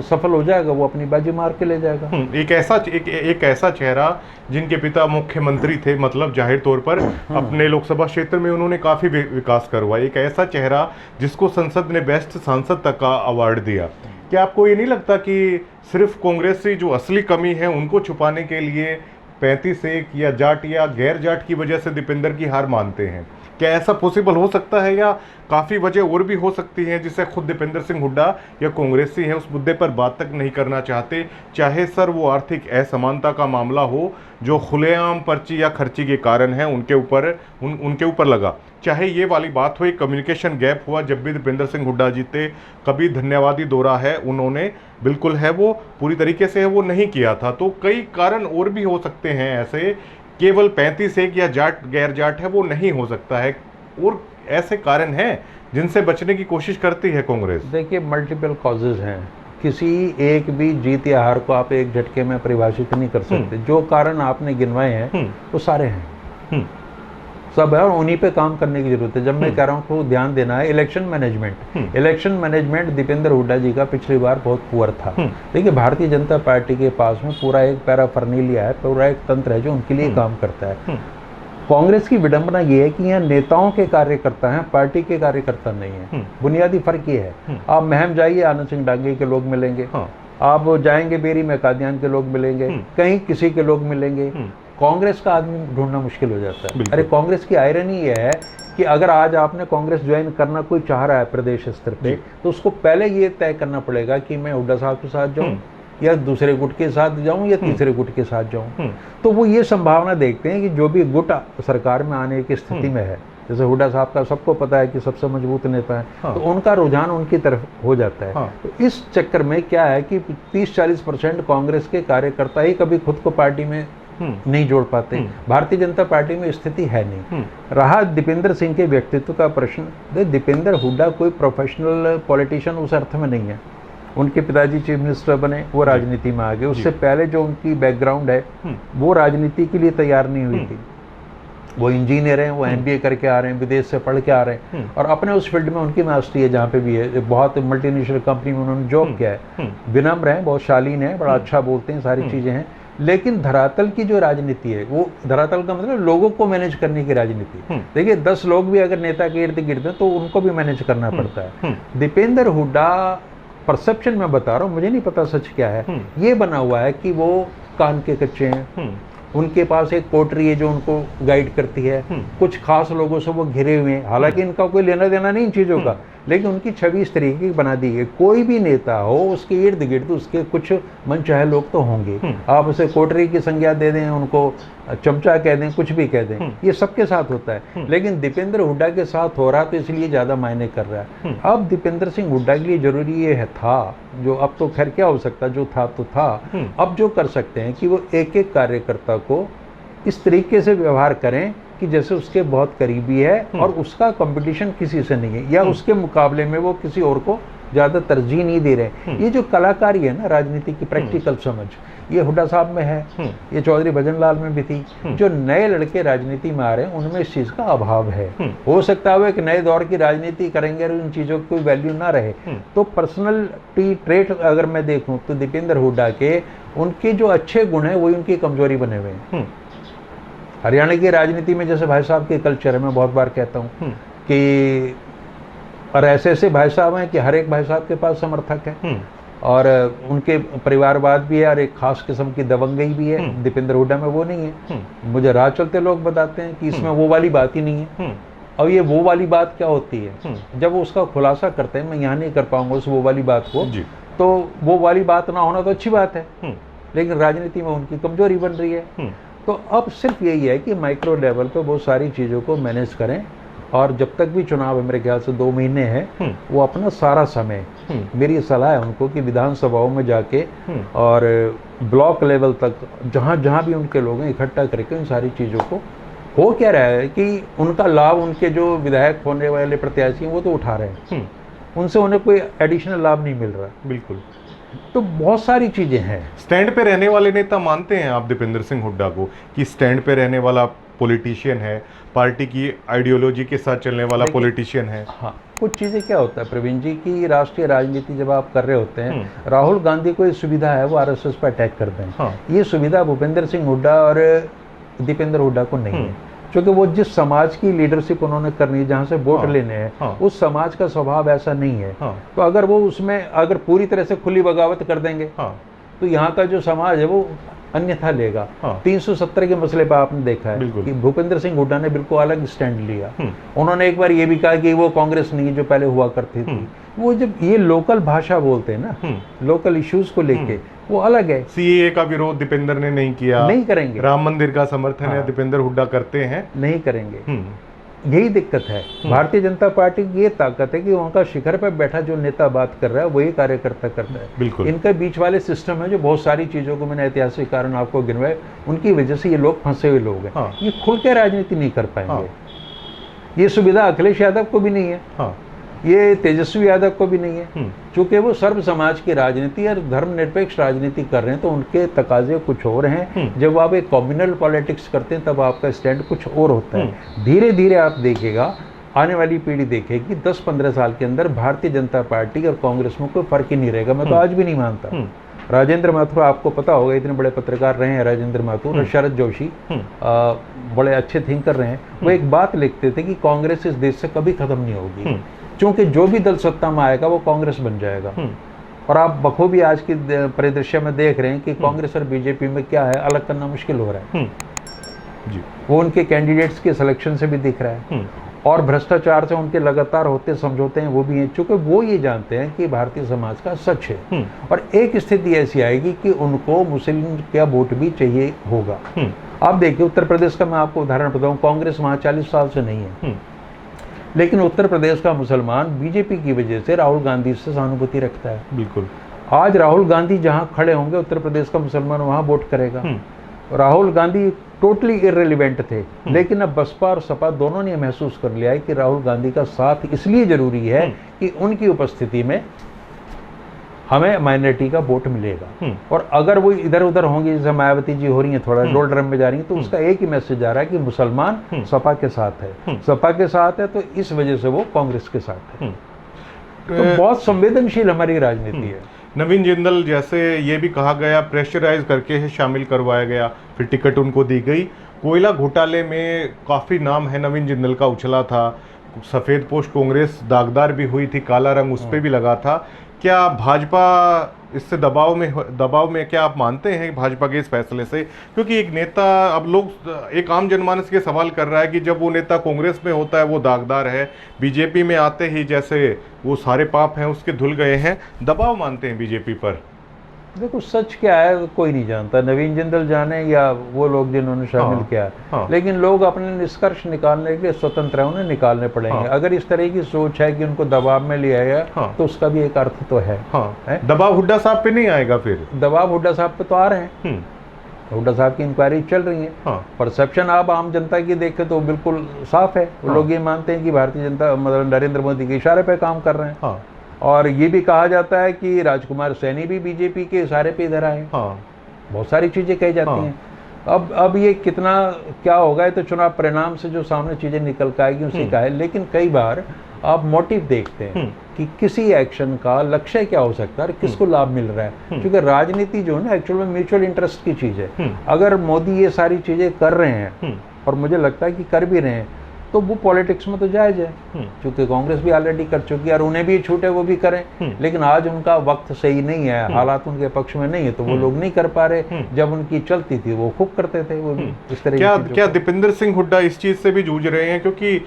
सफल हो जाएगा वो अपनी बाजी मार के ले जाएगा। एक ऐसा चेहरा जिनके पिता मुख्यमंत्री थे, मतलब जाहिर तौर पर अपने लोकसभा क्षेत्र में उन्होंने काफी विकास करवाया, एक ऐसा चेहरा जिसको संसद ने बेस्ट सांसद तक का अवार्ड दिया। क्या आपको ये नहीं लगता कि सिर्फ कांग्रेस की जो असली कमी है उनको छुपाने के लिए 35-1 या जाट या गैर जाट की वजह से दीपेंद्र की हार मानते हैं? क्या ऐसा पॉसिबल हो सकता है, या काफ़ी वजह और भी हो सकती हैं जिससे खुद दीपेंद्र सिंह हुड्डा या कांग्रेसी हैं उस मुद्दे पर बात तक नहीं करना चाहते, चाहे सर वो आर्थिक असमानता का मामला हो जो खुलेआम पर्ची या खर्ची के कारण है उनके ऊपर लगा, चाहे ये वाली बात हो, एक कम्युनिकेशन गैप हुआ जब भी दीपेंद्र सिंह हुड्डा जीते, कभी धन्यवादी दौरा है उन्होंने बिल्कुल है वो पूरी तरीके से वो नहीं किया था, तो कई कारण और भी हो सकते हैं ऐसे, केवल 35-1 या जाट गैर जाट है वो नहीं हो सकता है, और ऐसे कारण हैं जिनसे बचने की कोशिश करती है कांग्रेस। देखिए, मल्टीपल कॉजेज हैं, किसी एक भी जीत या हार को आप एक झटके में परिभाषित नहीं कर सकते। जो कारण आपने गिनवाए हैं वो सारे हैं, सब है, और उन्हीं पे काम करने की जरूरत है। जब मैं कह रहा हूँ को ध्यान देना है, इलेक्शन मैनेजमेंट दीपेंद्र हुड्डा जी का पिछली बार बहुत पुअर था। देखिए, भारतीय जनता पार्टी के पास में पूरा एक पैराफर्नीलिया है, पूरा एक तंत्र है जो उनके लिए काम करता है। कांग्रेस की विडंबना ये है कि यहाँ नेताओं के कार्यकर्ता हैं, पार्टी के कार्यकर्ता नहीं है। बुनियादी फर्क ये है, आप महम जाइए, आनंद सिंह डांगे के लोग मिलेंगे, आप जाएंगे बेरी में कादियान के लोग मिलेंगे, कहीं किसी के लोग मिलेंगे। कांग्रेस का आदमी ढूंढना मुश्किल हो जाता है। अरे, कांग्रेस की आयरनी ये है कि अगर आज आपने कांग्रेस ज्वाइन करना कोई चाह रहा है प्रदेश स्तर पे, तो उसको पहले ये तय करना पड़ेगा कि मैं हुड्डा साहब के साथ जाऊं, या दूसरे गुट के साथ जाऊं, या तीसरे गुट के साथ जाऊं। तो वो ये संभावना देखते हैं कि जो भी गुट सरकार में आने की स्थिति में है, जैसे हुड्डा साहब का सबको पता है कि सबसे मजबूत नेता है, तो उनका रुझान उनकी तरफ हो जाता है। तो इस चक्कर में क्या है कि 30-40% कांग्रेस के कार्यकर्ता ही कभी खुद को पार्टी में नहीं जोड़ पाते। भारतीय जनता पार्टी में स्थिति है नहीं। रहा दीपेंद्र सिंह के व्यक्तित्व का प्रश्न, दीपेंद्र हुड्डा कोई प्रोफेशनल पॉलिटिशियन उस अर्थ में नहीं है। उनके पिताजी चीफ मिनिस्टर बने, वो राजनीति में आ गए, उससे पहले जो उनकी बैकग्राउंड है वो राजनीति के लिए तैयार नहीं हुई थी। वो इंजीनियर हैं, वो MBA करके आ रहे हैं, विदेश से पढ़ के आ रहे हैं, और अपने उस फील्ड में उनकी मास्टरी है जहाँ पे भी है। बहुत मल्टीनेशनल कंपनी में उन्होंने जॉब किया है, विनम्र हैं, बहुत शालीन है, बड़ा अच्छा बोलते हैं, सारी चीज़ें हैं। लेकिन धरातल की जो राजनीति है, वो धरातल का मतलब लोगों को मैनेज करने की राजनीति। देखिए, 10 लोग भी अगर नेता के इर्द गिर्द हैं तो उनको भी मैनेज करना पड़ता है। दीपेंद्र हुड्डा, परसेप्शन में बता रहा हूँ, मुझे नहीं पता सच क्या है, ये बना हुआ है कि वो कान के कच्चे हैं, उनके पास एक कोटरी है जो उनको गाइड करती है, कुछ खास लोगों से वो घिरे हुए हैं, हालांकि इनका कोई लेना देना नहीं इन चीज़ों का, लेकिन उनकी छवि इस तरीके की बना दी है। कोई भी नेता हो, उसके इर्द गिर्द उसके कुछ मनचाहे लोग तो होंगे। आप उसे कोटरी की संज्ञा दे दें, उनको चमचा कह दें, कुछ भी कह दें, ये सबके साथ होता है। लेकिन दीपेंद्र हुड्डा के साथ हो रहा तो इसलिए ज़्यादा मायने कर रहा है। अब दीपेंद्र सिंह हुड्डा के लिए जरूरी ये है था, जो अब तो खैर क्या हो सकता, जो था तो था। अब जो कर सकते हैं कि वो एक एक कार्यकर्ता को इस तरीके से व्यवहार करें कि जैसे उसके बहुत करीबी है और उसका कंपटीशन किसी से नहीं है, या उसके मुकाबले में वो किसी और को ज़्यादा तरजीह नहीं दे रहे। ये जो कलाकारी है ना राजनीति की, प्रैक्टिकल समझ, ये हुड्डा साहब में है, ये चौधरी भजन लाल में भी थी। जो नए लड़के राजनीति में आ रहे हैं उनमें इस चीज़ का अभाव है। हो सकता है वो एक नए दौर की राजनीति करेंगे और इन चीज़ों की कोई वैल्यू ना रहे। तो पर्सनलिटी ट्रेट अगर मैं देखूं तो दीपेंद्र हुड्डा के उनके जो अच्छे गुण हैं वही उनकी कमजोरी बने हुए हैं। हरियाणा की राजनीति में जैसे भाई साहब के कल्चर है, मैं बहुत बार कहता हूँ कि, और ऐसे ऐसे भाई साहब हैं कि हर एक भाई साहब के पास समर्थक है और उनके परिवारवाद भी है और एक खास किस्म की दबंगई भी है। दीपेंद्र हुड्डा में वो नहीं है। मुझे राह चलते लोग बताते हैं कि इसमें वो वाली बात ही नहीं है। और ये वो वाली बात क्या होती है, जब वो उसका खुलासा करते हैं, मैं यहाँ नहीं कर पाऊंगा उस वो वाली बात को, तो वो वाली बात ना होना तो अच्छी बात है, लेकिन राजनीति में उनकी कमजोरी बन रही है। तो अब सिर्फ यही है कि माइक्रो लेवल पे बहुत सारी चीज़ों को मैनेज करें, और जब तक भी चुनाव है, मेरे ख्याल से 2 महीने हैं, वो अपना सारा समय, मेरी सलाह है उनको कि विधानसभाओं में जाके और ब्लॉक लेवल तक जहाँ जहाँ भी उनके लोग हैं इकट्ठा करके इन सारी चीज़ों को, हो क्या रहा है कि उनका लाभ उनके जो विधायक होने वाले प्रत्याशी हैं वो तो उठा रहे हैं, उनसे उन्हें कोई एडिशनल लाभ नहीं मिल रहा। बिल्कुल। तो बहुत सारी चीज़ें हैं। स्टैंड पे रहने वाले नेता मानते हैं आप दीपेंद्र सिंह हुड्डा को कि स्टैंड पे रहने वाला पॉलिटिशियन है, पार्टी की आइडियोलॉजी के साथ चलने वाला पॉलिटिशियन है? हाँ, कुछ चीज़ें क्या होता है प्रवीण जी की, राष्ट्रीय राजनीति जब आप कर रहे होते हैं, राहुल गांधी को ये सुविधा है वो आरएसएस पर अटैक करते हैं। हाँ। ये सुविधा भूपेंद्र सिंह हुड्डा और दीपेंद्र हुड्डा को नहीं है, क्योंकि वो जिस समाज की लीडरशिप उन्होंने करनी है, जहाँ से वोट लेने हैं, उस समाज का स्वभाव ऐसा नहीं है। तो अगर वो उसमें अगर पूरी तरह से खुली बगावत कर देंगे तो यहाँ का जो समाज है वो अन्यथा लेगा। 370 के मसले पर आपने देखा है कि भूपेंद्र सिंह हुड्डा ने बिल्कुल अलग स्टैंड लिया। उन्होंने एक बार ये भी कहा कि वो कांग्रेस नहीं जो पहले हुआ करती थी। वो जब ये लोकल भाषा बोलते हैं ना, लोकल इश्यूज को लेके, वो अलग है। सीएए का विरोध दीपेंद्र ने नहीं किया, नहीं करेंगे। राम मंदिर का समर्थन है दीपेंद्र हुड्डा करते हैं, नहीं करेंगे। यही दिक्कत है। भारतीय जनता पार्टी की ये ताकत है कि उनका शिखर पर बैठा जो नेता बात कर रहा है वही कार्यकर्ता करता है। बिल्कुल। इनके बीच वाले सिस्टम है जो बहुत सारी चीजों को, मैंने ऐतिहासिक कारण आपको गिनवाए, उनकी वजह से ये लोग फंसे हुए लोग हैं। ये खुल के राजनीति नहीं कर पाएंगे। ये सुविधा अखिलेश यादव को भी नहीं है, ये तेजस्वी यादव को भी नहीं है। चूंकि वो सर्व समाज की राजनीति और धर्मनिरपेक्ष राजनीति कर रहे हैं तो उनके तकाजे कुछ और हैं। जब आप एक कम्युनल पॉलिटिक्स करते हैं तब आपका स्टैंड कुछ और होता है। धीरे धीरे आप देखिएगा, आने वाली पीढ़ी देखेगी 10-15 साल के अंदर भारतीय जनता पार्टी और कांग्रेस में कोई फर्क ही नहीं रहेगा। मैं तो आज भी नहीं मानता। राजेंद्र माथुर, आपको पता होगा, इतने बड़े पत्रकार रहे हैं राजेंद्र माथुर, और शरद जोशी बड़े अच्छे थिंकर रहे हैं। वो एक बात लिखते थे कि कांग्रेस इस देश से कभी खत्म नहीं होगी, क्योंकि जो भी दल सत्ता में आएगा वो कांग्रेस बन जाएगा। और आप बखूबी आज की परिदृश्य में देख रहे हैं कि कांग्रेस और बीजेपी में क्या है, अलग करना मुश्किल हो रहा है जी। वो उनके कैंडिडेट्स के सिलेक्शन से भी दिख रहा है, और भ्रष्टाचार से उनके लगातार होते समझौते हैं वो भी हैं, चूंकि वो ये जानते हैं कि भारतीय समाज का सच है। और एक स्थिति ऐसी आएगी कि उनको मुस्लिम का वोट भी चाहिए होगा। आप देखिए उत्तर प्रदेश का, मैं आपको उदाहरण बताऊं, कांग्रेस वहाँ 40 साल से नहीं है, लेकिन उत्तर प्रदेश का मुसलमान बीजेपी की वजह से राहुल गांधी से सहानुभूति रखता है। बिल्कुल। आज राहुल गांधी जहां खड़े होंगे उत्तर प्रदेश का मुसलमान वहां वोट करेगा। राहुल गांधी टोटली इररिलेवेंट थे, लेकिन अब बसपा और सपा दोनों ने महसूस कर लिया है कि राहुल गांधी का साथ इसलिए जरूरी है कि उनकी उपस्थिति में हमें माइनॉरिटी का वोट मिलेगा। और अगर वो इधर उधर होंगे, जैसे मायावती जी हो रही हैं, थोड़ा डोल ड्रम में जा रही हैं, तो उसका एक ही मैसेज आ रहा है कि मुसलमान सपा के साथ है, सपा के साथ है, तो इस वजह से वो कांग्रेस के साथ है। तो बहुत संवेदनशील हमारी राजनीति है। नवीन जिंदल जैसे ये भी कहा गया, प्रेशराइज करके शामिल करवाया गया, फिर टिकट उनको दी गई। कोयला घोटाले में काफ़ी नाम है नवीन जिंदल का उछला था, सफ़ेद पोश कांग्रेस दागदार भी हुई थी, काला रंग उस पर भी लगा था। क्या भाजपा इससे दबाव में क्या आप मानते हैं भाजपा के इस फैसले से? क्योंकि एक नेता, अब लोग, एक आम जनमानस के सवाल कर रहा है कि जब वो नेता कांग्रेस में होता है वो दागदार है, बीजेपी में आते ही जैसे वो सारे पाप हैं उसके धुल गए हैं, दबाव मानते हैं बीजेपी पर। देखो सच क्या है कोई नहीं जानता, नवीन जिंदल जाने या वो लोग जिन्होंने शामिल किया, लेकिन लोग अपने निष्कर्ष निकालने के लिए स्वतंत्र है, उन्हें निकालने पड़ेंगे। अगर इस तरह की सोच है कि उनको दबाव में लिया गया तो उसका भी एक अर्थ तो है। दबाव हुड्डा साहब पे नहीं आएगा? फिर दबाव हुड्डा साहब पे तो आ रहे हैं, हुड्डा साहब की इंक्वायरी चल रही है। हाँ। परसेप्शन आप आम जनता की देखें तो बिल्कुल साफ है। हाँ। लोग ये मानते हैं कि भारतीय जनता मतलब नरेंद्र मोदी के इशारे पे काम कर रहे हैं। हाँ। और ये भी कहा जाता है कि राजकुमार सैनी भी बीजेपी के इशारे पे इधर आए। हाँ। बहुत सारी चीज़ें कही जाती हाँ। हैं। अब ये कितना क्या होगा, ये तो चुनाव परिणाम से जो सामने चीज़ें निकल के आएगी उसी का है। लेकिन कई बार आप मोटिव देखते हैं कि किसी एक्शन का लक्ष्य क्या हो सकता है और किसको लाभ मिल रहा है। क्योंकि राजनीति जो है ना एक्चुअल में म्यूचुअल इंटरेस्ट की चीज़ है। अगर मोदी ये सारी चीज़ें कर रहे हैं और मुझे लगता है कि कर भी रहे हैं तो वो पॉलिटिक्स में तो जायज़ है, क्योंकि कांग्रेस भी ऑलरेडी कर चुकी है और उन्हें भी छूट है वो भी करें। लेकिन आज उनका वक्त सही नहीं है, हालात उनके पक्ष में नहीं है तो वो लोग नहीं कर पा रहे। जब उनकी चलती थी वो खूब करते थे वो भी इस तरह। क्या दीपेंद्र सिंह हुड्डा इस चीज़ से भी जूझ रहे हैं? क्योंकि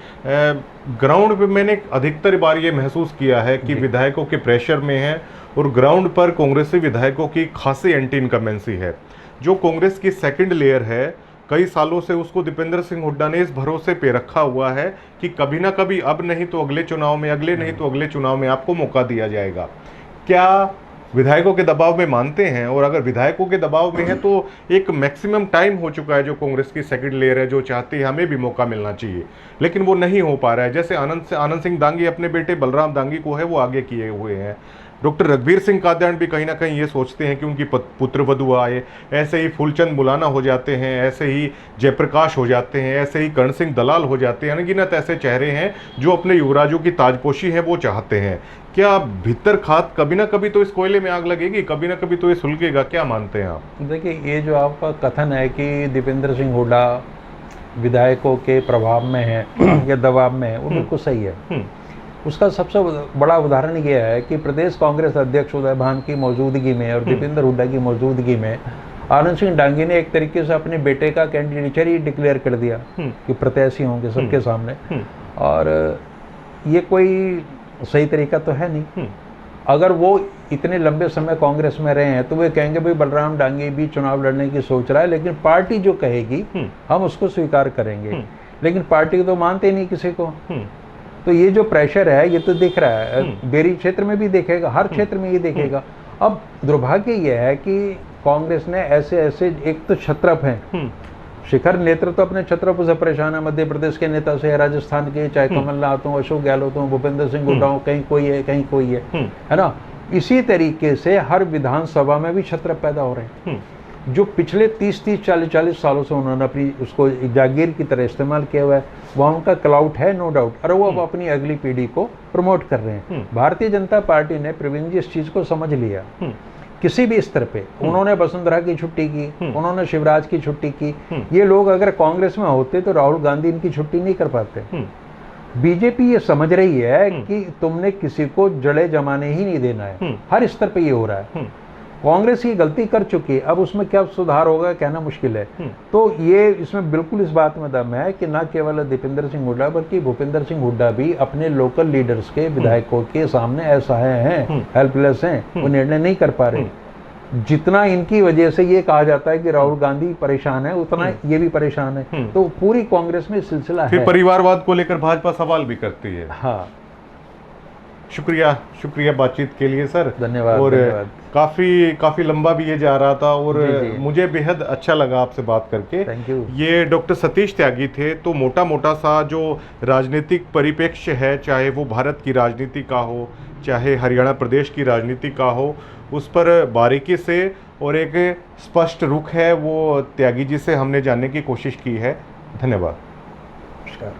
ग्राउंड पे मैंने अधिकतर बार ये महसूस किया है कि विधायकों के प्रेशर में है और ग्राउंड पर कांग्रेसी विधायकों की खासी एंटी इनकमेंसी है। जो कांग्रेस की सेकंड लेयर है कई सालों से उसको दीपेंद्र सिंह हुड्डा ने इस भरोसे पे रखा हुआ है कि कभी ना कभी, अब नहीं तो अगले चुनाव में, अगले नहीं तो अगले चुनाव में आपको मौका दिया जाएगा। क्या विधायकों के दबाव में मानते हैं? और अगर विधायकों के दबाव में है तो एक मैक्सिमम टाइम हो चुका है जो कांग्रेस की सेकंड लेयर है जो चाहती है हमें भी मौका मिलना चाहिए, लेकिन वो नहीं हो पा रहा है। जैसे आनंद सिंह दांगी अपने बेटे बलराम दांगी को है वो आगे किए हुए हैं। डॉक्टर रघुवीर सिंह कादियान भी कहीं ना कहीं ये सोचते हैं कि उनकी पुत्रवधू आए। ऐसे ही फूलचंद मुलाना हो जाते हैं, ऐसे ही जयप्रकाश हो जाते हैं, ऐसे ही कर्ण सिंह दलाल हो जाते हैं। अनगिनत ऐसे चेहरे हैं जो अपने युवराजों की ताजपोशी है वो चाहते हैं। क्या भीतर खात कभी ना कभी तो इस कोयले में आग लगेगी, कभी ना कभी तो ये सुलगेगा? क्या मानते हैं आप? देखिए, ये जो आपका कथन है कि दीपेंद्र सिंह हुड्डा विधायकों के प्रभाव में है या दबाव में है, वो बिल्कुल सही है। उसका सबसे बड़ा उदाहरण ये है कि प्रदेश कांग्रेस अध्यक्ष उदय भान की मौजूदगी में और दीपेंद्र हुड्डा की मौजूदगी में आनंद सिंह डांगी ने एक तरीके से अपने बेटे का कैंडिडेचर ही डिक्लेयर कर दिया कि प्रत्याशी होंगे सबके सामने। और ये कोई सही तरीका तो है नहीं। अगर वो इतने लंबे समय कांग्रेस में रहे हैं तो वे कहेंगे भाई बलराम डांगी भी चुनाव लड़ने की सोच रहा है, लेकिन पार्टी जो कहेगी हम उसको स्वीकार करेंगे। लेकिन पार्टी तो मानते नहीं किसी को। तो ये जो प्रेशर है ये तो दिख रहा है, बेरी क्षेत्र में भी देखेगा, हर क्षेत्र में ये देखेगा। अब दुर्भाग्य ये है कि कांग्रेस ने ऐसे एक तो छत्रप हैं, शिखर नेतृत्व तो अपने छत्रप से परेशान है, मध्य प्रदेश के नेता से, राजस्थान के चाहे कमलनाथ हो, अशोक गहलोत हो, भूपेंद्र सिंह हुड्डा हो, कहीं कोई है कहीं कोई है ना। इसी तरीके से हर विधानसभा में भी छत्रप पैदा हो रहे हैं जो पिछले 30-40 सालों से उन्होंने अपनी उसको जागीर की तरह इस्तेमाल किया हुआ है। वहाँ उनका क्लाउट है, नो डाउट, और वो अब अपनी अगली पीढ़ी को प्रमोट कर रहे हैं। भारतीय जनता पार्टी ने प्रवीण जी इस चीज़ को समझ लिया। किसी भी स्तर पे उन्होंने वसुंधरा की छुट्टी की, उन्होंने शिवराज की छुट्टी की। ये लोग अगर कांग्रेस में होते तो राहुल गांधी इनकी छुट्टी नहीं कर पाते। बीजेपी ये समझ रही है कि तुमने किसी को जड़े जमाने ही नहीं देना है। हर स्तर पे ये हो रहा है। कांग्रेस ये गलती कर चुकी है, अब उसमें क्या सुधार होगा कहना मुश्किल है। तो ये इसमें बिल्कुल इस बात में दम है कि न केवल दीपेंद्र सिंह हुड्डा बल्कि भूपेंद्र सिंह हुड्डा भी अपने लोकल लीडर्स के विधायकों के सामने असहाय हैं, हेल्पलेस हैं, वो निर्णय नहीं कर पा रहे। जितना इनकी वजह से ये कहा जाता है कि राहुल गांधी परेशान है, उतना ये भी परेशान है। तो पूरी कांग्रेस में सिलसिला है। परिवारवाद को लेकर भाजपा सवाल भी करती है। हाँ, शुक्रिया बातचीत के लिए सर, धन्यवाद। और धन्यवाद। काफ़ी लंबा भी ये जा रहा था और जी। मुझे बेहद अच्छा लगा आपसे बात करके। Thank you. ये डॉक्टर सतीश त्यागी थे। तो मोटा सा जो राजनीतिक परिप्रेक्ष्य है, चाहे वो भारत की राजनीति का हो, चाहे हरियाणा प्रदेश की राजनीति का हो, उस पर बारीकी से और एक स्पष्ट रुख है वो त्यागी जी से हमने जानने की कोशिश की है। धन्यवाद। नमस्कार।